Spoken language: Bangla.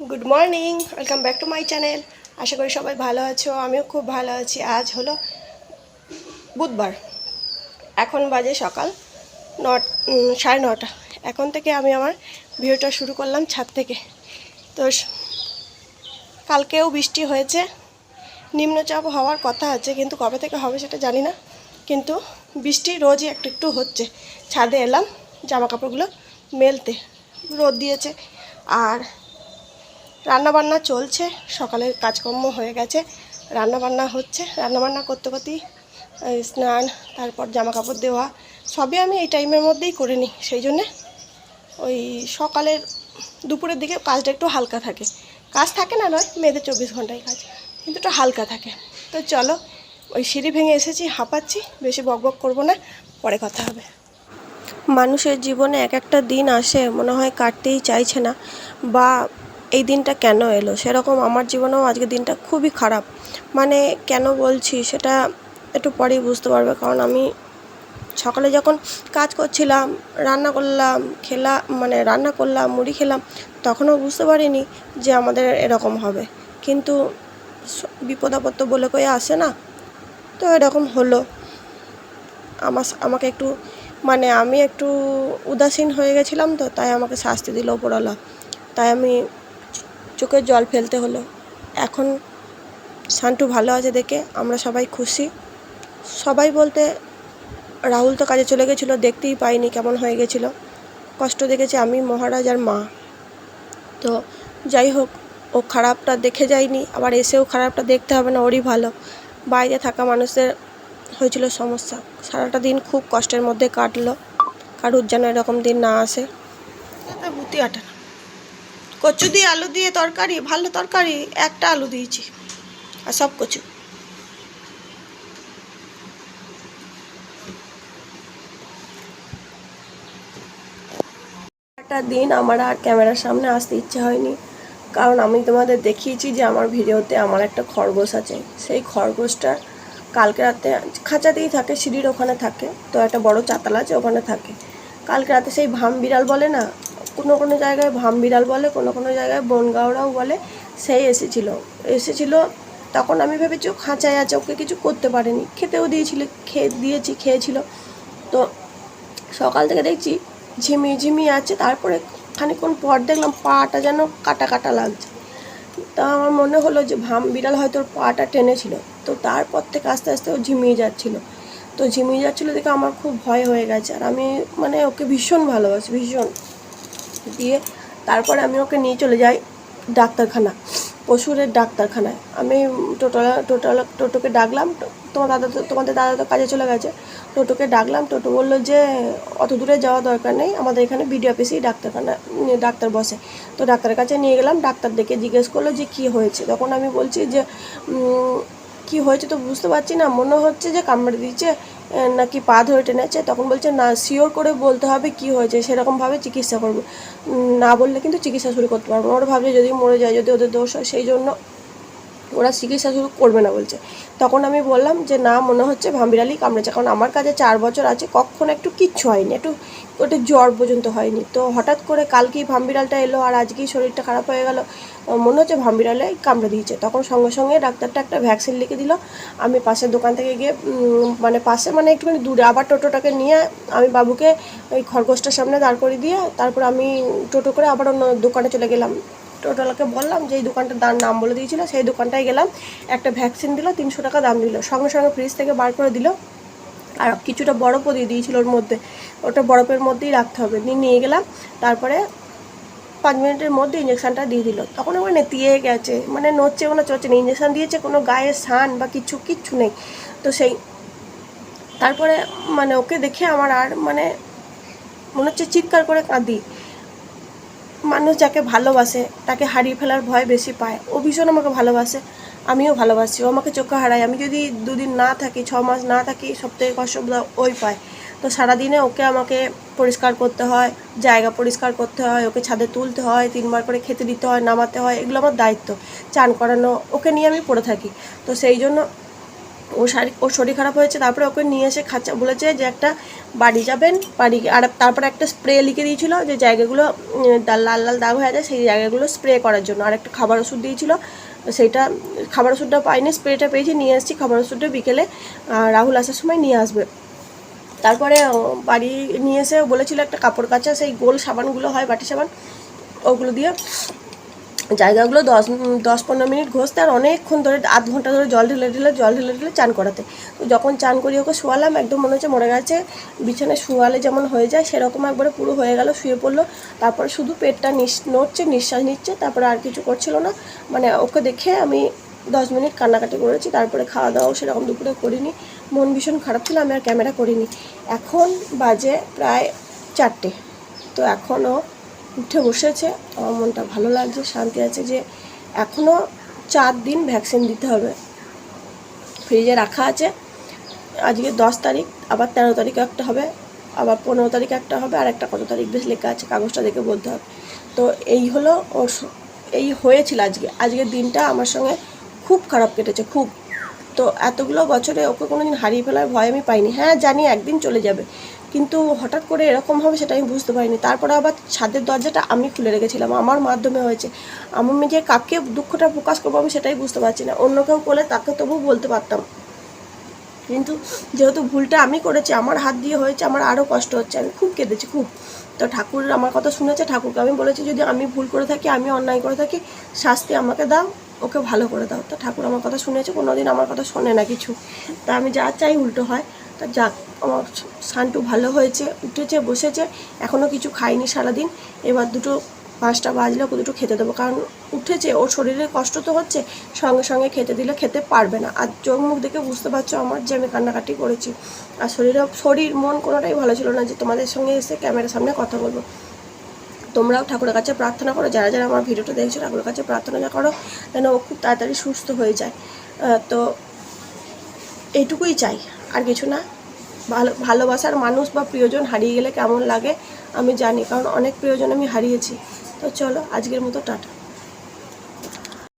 Good morning welcome back to my channel. आशा करी सबाई भालो आछो। आमिও खूब भालो आछि। आज हलो बुधवार। এখন বাজে সকাল 9:30। এখন থেকে আমি আমার ভিডিওটা শুরু করলাম ছাদ থেকে। তো কালকেও বৃষ্টি হয়েছে, নিম্নচাপ হওয়ার কথা আছে, কিন্তু কবে থেকে হবে সেটা জানি না। কিন্তু বৃষ্টি রোজই একটু একটু হচ্ছে। ছাদে এলাম জামা কাপড়গুলো মেলতে, রোদ দিয়েছে। আর রান্নাবান্না চলছে, সকালের কাজকর্ম হয়ে গেছে, রান্নাবান্না হচ্ছে। রান্নাবান্না করতে করতেই স্নান, তারপর জামা কাপড় দেওয়া সবই আমি এই টাইমের মধ্যেই করে নিই। সেই জন্যে ওই সকালের দুপুরের দিকে কাজটা একটু হালকা থাকে। কাজ থাকে না নয়, মেয়েদের 24 ঘন্টায় কাজ, কিন্তু একটু হালকা থাকে। তো চলো, ওই সিঁড়ি ভেঙে এসেছি, হাঁপাচ্ছি, বেশি বকবক করবো না, পরে কথা হবে। মানুষের জীবনে এক একটা দিন আসে মনে হয় কাটতেই চাইছে না, বা এই দিনটা কেন এলো। সেরকম আমার জীবনেও আজকের দিনটা খুবই খারাপ। মানে কেন বলছি সেটা একটু পরেই বুঝতে পারবে। কারণ আমি সকালে যখন কাজ করছিলাম, রান্না করলাম, রান্না করলাম, মুড়ি খেলাম, তখনও বুঝতে পারিনি যে আমাদের এরকম হবে। কিন্তু বিপদ আপদ তো বলে কয়ে আসে না, তো এরকম হলো। আমাকে একটু আমি একটু উদাসীন হয়ে গেছিলাম, তো তাই আমাকে শাস্তি দিল ওপরওয়ালা। তাই আমি চোখের জল ফেলতে হলো। এখন শান্টু ভালো আছে দেখে আমরা সবাই খুশি। সবাই বলতে রাহুল তো কাজে চলে গেছিলো, দেখতেই পাইনি কেমন হয়ে গেছিলো। কষ্ট দেখেছি আমি, মহারাজ আর মা। তো যাই হোক, ও খারাপটা দেখে যায়নি, আবার এসেও খারাপটা দেখতে হবে না, ওরই ভালো। বাইরে থাকা মানুষদের হয়েছিল সমস্যা। সারাটা দিন খুব কষ্টের মধ্যে কাটলো। কারুর যেন এরকম দিন না আসে। বুতি আটা কচু দিয়ে আলু দিয়ে তরকারি, ভালো তরকারি, একটা আলু দিয়েছি আর সব কচু। একটা দিন আমার আর ক্যামেরার সামনে আসতে ইচ্ছে হয়নি, কারণ আমি তোমাদের দেখিয়েছি যে আমার ভিডিওতে আমার একটা খরগোশ আছে। সেই খরগোশটা কালকে রাতে খাঁচাতেই থাকে, সিঁড়ির ওখানে থাকে। তো একটা বড় চাতাল আছে, ওখানে থাকে। কালকে রাতে সেই ভাম বিড়াল বলে না, কোনো কোনো জায়গায় ভাম বিড়াল বলে, কোনো কোনো জায়গায় বনগাঁওরাও বলে, সেই এসেছিল। তখন আমি ভেবেছি ও খাঁচায় আছে, ওকে কিছু করতে পারেনি। খেতেও খেয়েছিল। তো সকাল থেকে দেখছি ঝিমিয়ে আছে। তারপরে খানিকক্ষণ পর দেখলাম পাটা যেন কাটা কাটা লাগছে। তা আমার মনে হলো যে ভাম বিড়াল হয়তো ওর পাটা টেনেছিল। তো তারপর থেকে আস্তে আস্তে ও ঝিমিয়ে যাচ্ছিলো দেখে আমার খুব ভয় হয়ে গেছে। আর আমি ওকে ভীষণ ভালোবাসি, ভীষণ। দিয়ে তারপরে আমি ওকে নিয়ে চলে যাই পশুরের ডাক্তারখানায়। আমি টোটোকে ডাকলাম। তোমাদের দাদা তো কাজে চলে গেছে। টোটোকে ডাকলাম। টোটো বললো যে অত দূরে যাওয়া দরকার নেই, আমাদের এখানে বিডিও অফিসেই ডাক্তার বসে। তো ডাক্তারের কাছে নিয়ে গেলাম। ডাক্তার দেখে জিজ্ঞেস করলো যে কী হয়েছে। তখন আমি বলছি যে কী হয়েছে তো বুঝতে পারছি না, মনে হচ্ছে যে কামড়ে দিয়েছে নাকি পা ধরে টেনেছে। তখন বলছে না, শিওর করে বলতে হবে কী হয়েছে, সেরকমভাবে চিকিৎসা করবো, না বললে কিন্তু চিকিৎসা শুরু করতে পারবো না। ওরা ভাবছে যদি মরে যায়, যদি ওদের দোষ হয়, সেই জন্য ওরা চিকিৎসা শুরু করবে না বলছে। তখন আমি বললাম যে না, মনে হচ্ছে ভামবিড়ালই কামড়েছে, কারণ আমার কাছে 4 বছর আছে, কখনো একটু কিচ্ছু হয়নি, ওটা জ্বর পর্যন্ত হয়নি। তো হঠাৎ করে কালকেই ভামবিড়ালটা এলো, আর আজকেই শরীরটা খারাপ হয়ে গেল, মনে হচ্ছে ভামবিড়ালে কামড়ে দিয়েছে। তখন সঙ্গে সঙ্গে ডাক্তারটা একটা ভ্যাকসিন লিখে দিল। আমি পাশের দোকান থেকে গিয়ে একটুখানি দূরে আবার টোটোটাকে নিয়ে আমি বাবুকে ওই খরগোশটার সামনে দাঁড় করিয়ে দিয়ে তারপর আমি টোটো করে আবার অন্য দোকানে চলে গেলাম। টোটোলাকে বললাম যে এই দোকানটার নাম বলে দিয়েছিল, সেই দোকানটায় গেলাম। একটা ভ্যাকসিন দিল, 300 টাকা দাম দিল। সঙ্গে সঙ্গে ফ্রিজ থেকে বার করে দিল, আর কিছুটা বরফও দিয়ে দিয়েছিল ওর মধ্যে। ওটা বরফের মধ্যেই রাখতে হবে। নিয়ে গেলাম। তারপরে 5 মিনিটের মধ্যে ইঞ্জেকশানটা দিয়ে দিল। তখন আমার নেতিয়ে গেছে, নড়ছে চড়ছে না। ইঞ্জেকশান দিয়েছে, কোনো গায়ে সান বা কিচ্ছু নেই। তো সেই তারপরে ওকে দেখে আমার আর মনে হচ্ছে চিৎকার করে কাঁদি। মানুষ যাকে ভালোবাসে তাকে হারিয়ে ফেলার ভয় বেশি পায়। ও ভীষণ আমাকে ভালোবাসে, আমিও ভালোবাসি। ও আমাকে চোখে হারায়। আমি যদি 2 দিন না থাকি, 6 মাস না থাকি, সবথেকে কষ্ট ওই পায়। তো সারাদিনে আমাকে পরিষ্কার করতে হয়, জায়গা পরিষ্কার করতে হয়, ওকে ছাদে তুলতে হয়, 3 বার করে খেতে দিতে হয়, নামাতে হয়, এগুলো আমার দায়িত্ব। চান করানো, ওকে নিয়ে আমি পড়ে থাকি। তো সেই জন্য ওর শরীর খারাপ হয়েছে, তারপরে ওকে নিয়ে এসে খাঁচা বলেছে যে একটা বাড়ি যাবেন, বাড়ি আর তারপরে একটা স্প্রে লিখে দিয়েছিল যে জায়গাগুলো লাল লাল দাগ হয়ে যায় সেই জায়গাগুলো স্প্রে করার জন্য, আর একটা খাবার ওষুধ দিয়েছিল। সেইটা খাবার ওষুধটা পাইনি, স্প্রেটা পেয়েছি, নিয়ে এসেছি। খাবার ওষুধটা বিকেলে রাহুল আসার সময় নিয়ে আসবে। তারপরে বাড়ি নিয়ে এসে বলেছিল একটা কাপড় কাচা সেই গোল সাবানগুলো হয়, বাটি সাবান, ওগুলো দিয়ে জায়গাগুলো 10-15 মিনিট ঘষতে, আর অনেকক্ষণ ধরে আধ ঘন্টা ধরে জল ঢেলে চান করাতে। তো যখন চান করিয়ে ওকে শোয়ালাম, একদম মনে হচ্ছে মরে গেছে। বিছানায় শোয়ালে যেমন হয়ে যায় সেরকম একবারে পুরো হয়ে গেল, শুয়ে পড়লো। তারপরে শুধু পেটটা নড়ছে, নিঃশ্বাস নিচ্ছে, তারপরে আর কিছু করছিল না। মানে ওকে দেখে আমি 10 মিনিট কান্নাকাটি করেছি। তারপরে খাওয়া দাওয়াও সেরকম দুপুরে করিনি, মন ভীষণ খারাপ ছিল, আমি আর ক্যামেরা করিনি। এখন বাজে প্রায় 4টে, তো এখনও উঠে বসেছে। আমার মনটা ভালো লাগছে, শান্তি আছে যে এখনও 4 দিন ভ্যাকসিন দিতে হবে। ফ্রিজে রাখা আছে, আজকে 10 তারিখ, আবার 13 তারিখে একটা হবে, আবার 15 তারিখে একটা হবে, আর একটা কত তারিখ বেশ লেখা আছে, কাগজটা দেখে বলতে হবে। তো এই হলো ওর, এই হয়েছিল আজকের দিনটা আমার সঙ্গে খুব খারাপ কেটেছে, খুব। তো এতগুলো বছরে ওকে কোনো দিন হারিয়ে ফেলার ভয় আমি পাইনি। হ্যাঁ জানি একদিন চলে যাবে, কিন্তু হঠাৎ করে এরকম হবে সেটা আমি বুঝতে পারিনি। তারপরে আবার ছাদের দরজাটা আমি খুলে রেখেছিলাম, আমার মাধ্যমে হয়েছে। আমি যে কাকে দুঃখটা প্রকাশ করবো আমি সেটাই বুঝতে পারছি না। অন্য কেউ করলে তাকে তবু বলতে পারতাম, কিন্তু যেহেতু ভুলটা আমি করেছি, আমার হাত দিয়ে হয়েছে, আমার আরও কষ্ট হচ্ছে, আমি খুব কেঁদেছি, খুব। তো ঠাকুর আমার কথা শুনেছে, ঠাকুরকে আমি বলেছি যদি আমি ভুল করে থাকি, আমি অন্যায় করে থাকি, শাস্তি আমাকে দাও, ওকে ভালো করে দাও। তো ঠাকুর আমার কথা শুনেছে, কোনো দিন আমার কথা শোনে না কিছু। তা আমি যা চাই উল্টো হয়। তা যাক, আমার শান্টু ভালো হয়েছে, উঠেছে, বসেছে, এখনও কিছু খাইনি সারাদিন। এবার 5টা বাজলে ওকে দুটো খেতে দেবো, কারণ উঠেছে, ওর শরীরে কষ্ট তো হচ্ছে, সঙ্গে সঙ্গে খেতে দিলে খেতে পারবে না। আর চোখ মুখ দেখে বুঝতে পারছো আমার যে আমি কান্নাকাটি করেছি, আর শরীর মন কোনোটাই ভালো ছিল না যে তোমাদের সঙ্গে এসে ক্যামেরার সামনে কথা বলবো। তোমরাও ঠাকুরের কাছে প্রার্থনা করো, যারা যারা আমার ভিডিওটা দেখছো ঠাকুরের কাছে প্রার্থনা করো যেন ও খুব তাড়াতাড়ি সুস্থ হয়ে যায়। তো এইটুকুই চাই, আর কিছু না। ভালোবাসার মানুষ বা প্রিয়জন হারিয়ে গেলে কেমন লাগে আমি জানি, কারণ অনেক প্রিয়জন আমি হারিয়েছি। তো চলো আজকের মতো টাটা।